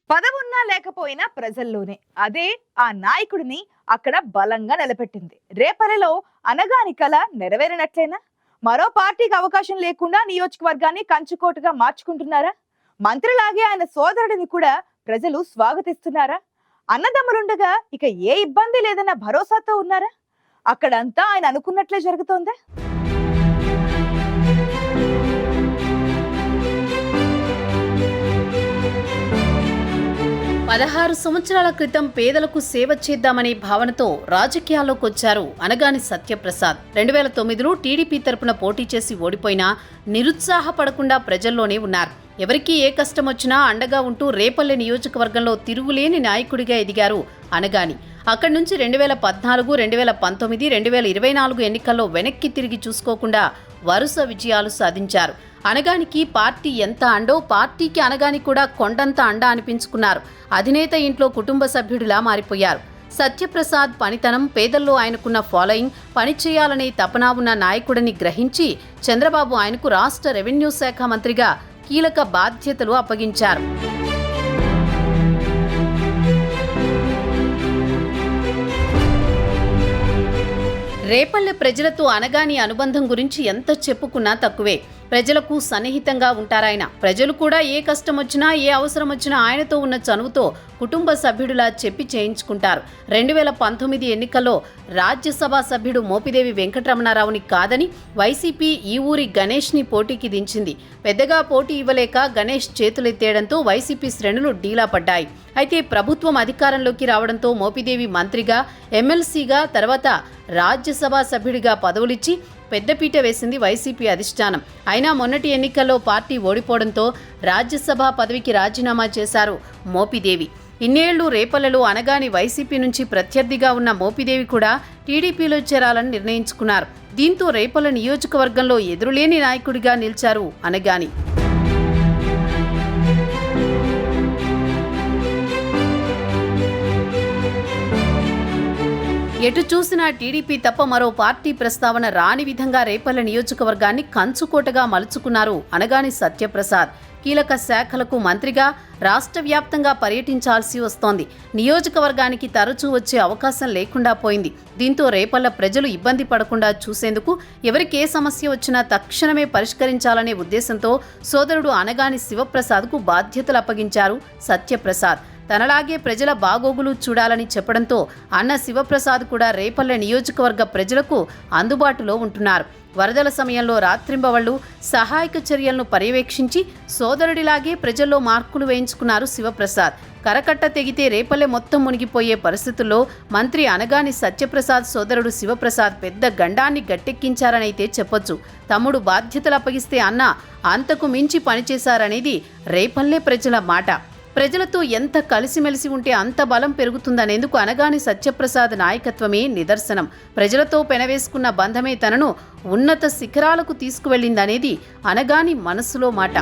పదవున్నా లేకపోయినా ప్రజల్లోనే అదే ఆ నాయకుడిని అక్కడ బలంగా నిలబెట్టింది. రేపల్లెలో అనగాని కల నెరవేరినట్లేనా? మరో పార్టీకి అవకాశం లేకుండా నియోజకవర్గాన్ని కంచుకోటగా మార్చుకుంటున్నారా? మంత్రిలాగే ఆయన సోదరుడిని కూడా ప్రజలు స్వాగతిస్తున్నారా? అన్నదమ్ములుండగా ఇక ఏ ఇబ్బంది లేదన్న భరోసాతో ఉన్నారా? అక్కడంతా ఆయన అనుకున్నట్లే జరుగుతోందా? 16 సంవత్సరాల క్రితం పేదలకు సేవ చేద్దామనే భావనతో రాజకీయాల్లోకి వచ్చారు అనగాని సత్యప్రసాద్. 2009లో టీడీపీ తరపున పోటీ చేసి ఓడిపోయినా నిరుత్సాహపడకుండా ప్రజల్లోనే ఉన్నారు. ఎవరికి ఏ కష్టం వచ్చినా అండగా ఉంటూ రేపల్లె నియోజకవర్గంలో తిరుగులేని నాయకుడిగా ఎదిగారు అనగాని. అక్కడి నుంచి 2014, 2019, 2024 ఎన్నికల్లో వెనక్కి తిరిగి చూసుకోకుండా వరుస విజయాలు సాధించారు. అనగానికి పార్టీ ఎంత అండో పార్టీకి అనగాని కూడా కొండంత అండ అనిపించుకున్నారు. అధినేత ఇంట్లో కుటుంబ సభ్యుడిలా మారిపోయారు. సత్యప్రసాద్ పనితనం, పేదల్లో ఆయనకున్న ఫాలోయింగ్, పనిచేయాలనే తపన ఉన్న నాయకుడిని గ్రహించి చంద్రబాబు ఆయనకు రాష్ట్ర రెవెన్యూ శాఖ మంత్రిగా కీలక బాధ్యతలు అప్పగించారు. రేపల్లె ప్రజలతో అనగాని అనుబంధం గురించి ఎంత చెప్పుకున్నా తక్కువే. ప్రజలకు సన్నిహితంగా ఉంటారాయన. ప్రజలు కూడా ఏ కష్టం వచ్చినా ఏ అవసరం వచ్చినా ఆయనతో ఉన్న చనువుతో కుటుంబ సభ్యుడిలా చెప్పి చేయించుకుంటారు. 2019 ఎన్నికల్లో రాజ్యసభ సభ్యుడు మోపిదేవి వెంకటరమణారావుని కాదని వైసీపీ ఈ ఊరి గణేష్ని పోటీకి దించింది. పెద్దగా పోటీ ఇవ్వలేక గణేష్ చేతులెత్తేయడంతో వైసీపీ శ్రేణులు డీలా పడ్డాయి. అయితే ప్రభుత్వం అధికారంలోకి రావడంతో మోపిదేవి మంత్రిగా, ఎమ్మెల్సీగా, తర్వాత రాజ్యసభ సభ్యుడిగా పదవులిచ్చి పెద్దపీట వేసింది వైసీపీ అధిష్టానం. అయినా మొన్నటి ఎన్నికల్లో పార్టీ ఓడిపోవడంతో రాజ్యసభ పదవికి రాజీనామా చేశారు మోపిదేవి. ఇన్నేళ్లు రేపల్లెలో అనగాని వైసీపీ నుంచి ప్రత్యర్థిగా ఉన్న మోపిదేవి కూడా టీడీపీలో చేరాలని నిర్ణయించుకున్నారు. దీంతో రేపల్లె నియోజకవర్గంలో ఎదురులేని నాయకుడిగా నిలిచారు అనగాని. ఎటు చూసినా టీడీపీ తప్ప మరో పార్టీ ప్రస్తావన రాని విధంగా రేపల్లె నియోజకవర్గాన్ని కంచుకోటగా మలుచుకున్నారు అనగాని సత్యప్రసాద్. కీలక శాఖలకు మంత్రిగా రాష్ట్ర వ్యాప్తంగా పర్యటించాల్సి వస్తోంది. నియోజకవర్గానికి తరచూ వచ్చే అవకాశం లేకుండా పోయింది. దీంతో రేపల్లె ప్రజలు ఇబ్బంది పడకుండా చూసేందుకు ఎవరికి ఏ సమస్య వచ్చినా తక్షణమే పరిష్కరించాలనే ఉద్దేశంతో సోదరుడు అనగాని శివప్రసాద్కు బాధ్యతలు అప్పగించారు సత్యప్రసాద్. తనలాగే ప్రజల బాగోగులు చూడాలని చెప్పడంతో అన్న శివప్రసాద్ కూడా రేపల్లె నియోజకవర్గ ప్రజలకు అందుబాటులో ఉంటున్నారు. వరదల సమయంలో రాత్రింబవళ్లు సహాయక చర్యలను పర్యవేక్షించి సోదరుడిలాగే ప్రజల్లో మార్కులు వేయించుకున్నారు శివప్రసాద్. కరకట్ట తెగితే రేపల్లె మొత్తం మునిగిపోయే పరిస్థితుల్లో మంత్రి అనగాని సత్యప్రసాద్ సోదరుడు శివప్రసాద్ పెద్ద గండాన్ని గట్టెక్కించారనైతే చెప్పొచ్చు. తమ్ముడు బాధ్యతలు అప్పగిస్తే అన్న అంతకు మించి పనిచేశారనేది రేపల్లె ప్రజల మాట. ప్రజలతో ఎంత కలిసిమెలిసి ఉంటే అంత బలం పెరుగుతుందనేందుకు అనగాని సత్యప్రసాద్ నాయకత్వమే నిదర్శనం. ప్రజలతో పెనవేసుకున్న బంధమే తనను ఉన్నత శిఖరాలకు తీసుకువెళ్లిందనేది అనగాని మనసులో మాట.